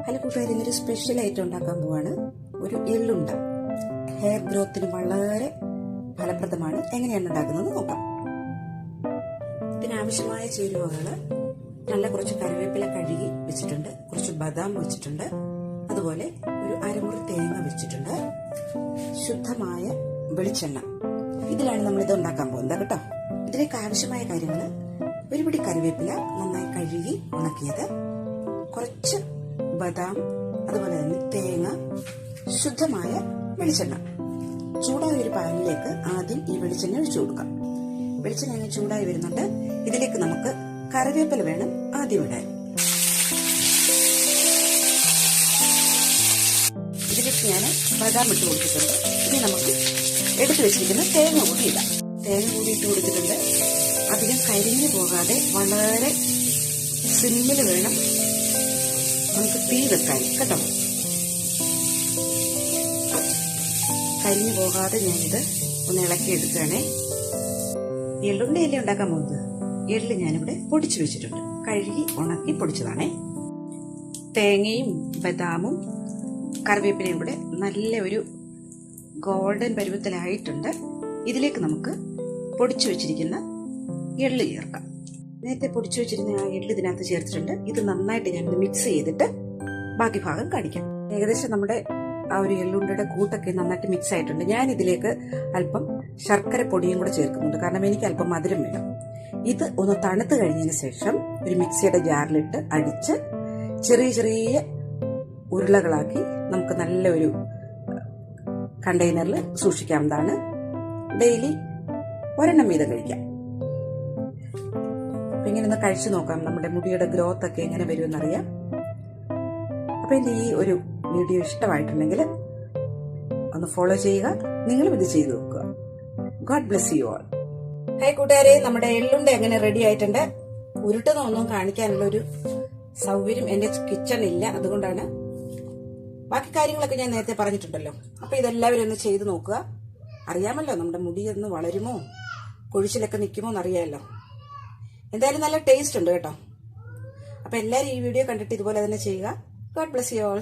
Hello കൂട്ടുകാർ, ഇന്നൊരു special ആയിട്ട് ഉണ്ടാക്കാൻ പോവാണ്. ഒരു എള്ളുണ്ട. ഹെയർ ഗ്രോത്തിന് വളരെ ഫലപ്രദമാണ്. എങ്ങനെയാണ് ഉണ്ടാക്കുന്നത് നോക്കാം. ഇതിനാവശ്യമായ ചേരുവകൾ: നല്ല കുറച്ച് കറിവേപ്പില കഴുകി വെച്ചിട്ടുണ്ട്, കുറച്ച് ബദാം വെച്ചിട്ടുണ്ട്, അതുപോലെ ഒരു അരമുറി തേങ്ങ വെച്ചിട്ടുണ്ട്, ശുദ്ധമായ വെളിച്ചെണ്ണ. ഇതിലാണ് നമ്മൾ ഇത് ഉണ്ടാക്കാൻ പോകുന്നത് കേട്ടോ. ഇതിലേക്ക് ആവശ്യമായ കാര്യങ്ങൾ: ഒരു പിടി കറിവേപ്പില നന്നായി കഴുകി ഉണക്കിയത്, കുറച്ച് ബദാം, അതുപോലെ തന്നെ തേങ്ങ, ശുദ്ധമായ വെളിച്ചെണ്ണ. ചൂടായ ഒരു പാനിലേക്ക് ആദ്യം ഈ വെളിച്ചെണ്ണ ഒഴിച്ചു കൊടുക്കാം. വെളിച്ചെണ്ണ ചൂടായി വരുന്നുണ്ട്. ഇതിലേക്ക് നമുക്ക് കറിവേപ്പില വേണം ആദ്യം ഇടാൻ. ഇതിലേക്ക് ഞാൻ ബദാം ഇട്ട് കൊടുത്തിട്ടുണ്ട്. ഇനി നമുക്ക് എടുത്തു വെച്ചിരിക്കുന്ന തേങ്ങ കൂടി ഇടാം. തേങ്ങ കൂടി ഇട്ട് കൊടുത്തിട്ടുണ്ട്. അധികം കരിഞ്ഞു പോകാതെ വളരെ സിമ്മിൽ വേണം നമുക്ക് തീ വെക്കാൻ കേട്ടോ. കരിഞ്ഞു പോകാതെ ഞാനിത് ഒന്ന് ഇളക്കി എടുക്കുകയാണേ. എള്ളുണ്ട ഇല ഉണ്ടാക്കാൻ പോകുന്നത്. എള്ള് ഞാനിവിടെ പൊടിച്ചു വെച്ചിട്ടുണ്ട്. കഴുകി ഉണക്കി പൊടിച്ചതാണേ. തേങ്ങയും ബദാമും കറിവേപ്പിലയും കൂടെ നല്ല ഒരു ഗോൾഡൻ പരുവത്തിലായിട്ടുണ്ട്. ഇതിലേക്ക് നമുക്ക് പൊടിച്ചു വെച്ചിരിക്കുന്ന എള്ള് ചേർക്കാം. നേരത്തെ പൊടിച്ചു വെച്ചിരുന്ന ആ എള്ള് ഇതിനകത്ത് ചേർത്തിട്ടുണ്ട്. ഇത് നന്നായിട്ട് ഞാനിത് മിക്സ് ചെയ്തിട്ട് ബാക്കി ഭാഗം കാണിക്കാം. ഏകദേശം നമ്മുടെ ആ ഒരു എള്ളുണ്ടയുടെ കൂട്ടൊക്കെ നന്നായിട്ട് മിക്സ് ആയിട്ടുണ്ട്. ഞാൻ ഇതിലേക്ക് അല്പം ശർക്കര പൊടിയും കൂടെ ചേർക്കുന്നുണ്ട്, കാരണം എനിക്ക് അല്പം മധുരം വേണം. ഇത് ഒന്ന് തണുത്ത് കഴിഞ്ഞതിന് ശേഷം ഒരു മിക്സിയുടെ ജാറിലിട്ട് അടിച്ച് ചെറിയ ചെറിയ ഉരുളകളാക്കി നമുക്ക് നല്ലൊരു കണ്ടെയ്നറിൽ സൂക്ഷിക്കാവുന്നതാണ്. ഡെയിലി ഒരെണ്ണം വീതം കഴിക്കാം. അപ്പൊ ഇങ്ങനെ ഒന്ന് കഴിച്ചു നോക്കാം, നമ്മുടെ മുടിയുടെ ഗ്രോത്ത് ഒക്കെ എങ്ങനെ വരുമെന്നറിയാം. അപ്പൊ എന്റെ ഈ ഒരു വീഡിയോ ഇഷ്ടമായിട്ടുണ്ടെങ്കിൽ ഒന്ന് ഫോളോ ചെയ്യുക. നിങ്ങളും ഇത് ചെയ്തു നോക്കുക. God bless you all. Hi കൂട്ടുകാരെ, നമ്മുടെ എള്ളുണ്ട എങ്ങനെ റെഡി ആയിട്ടുണ്ട്. ഉരുട്ടുന്നൊന്നും കാണിക്കാനുള്ള ഒരു സൗകര്യം എന്റെ കിച്ചണിൽ ഇല്ല, അതുകൊണ്ടാണ്. ബാക്കി കാര്യങ്ങളൊക്കെ ഞാൻ നേരത്തെ പറഞ്ഞിട്ടുണ്ടല്ലോ. അപ്പൊ ഇതെല്ലാവരും ഒന്ന് ചെയ്തു നോക്കുക. അറിയാമല്ലോ നമ്മുടെ മുടി ഒന്ന് വളരുമോ കൊഴിച്ചിലൊക്കെ നിൽക്കുമോ എന്നറിയാമല്ലോ. എന്തായാലും നല്ല ടേസ്റ്റ് ഉണ്ട് കേട്ടോ. അപ്പൊ എല്ലാവരും ഈ വീഡിയോ കണ്ടിട്ട് ഇതുപോലെ തന്നെ ചെയ്യുക. God bless you all.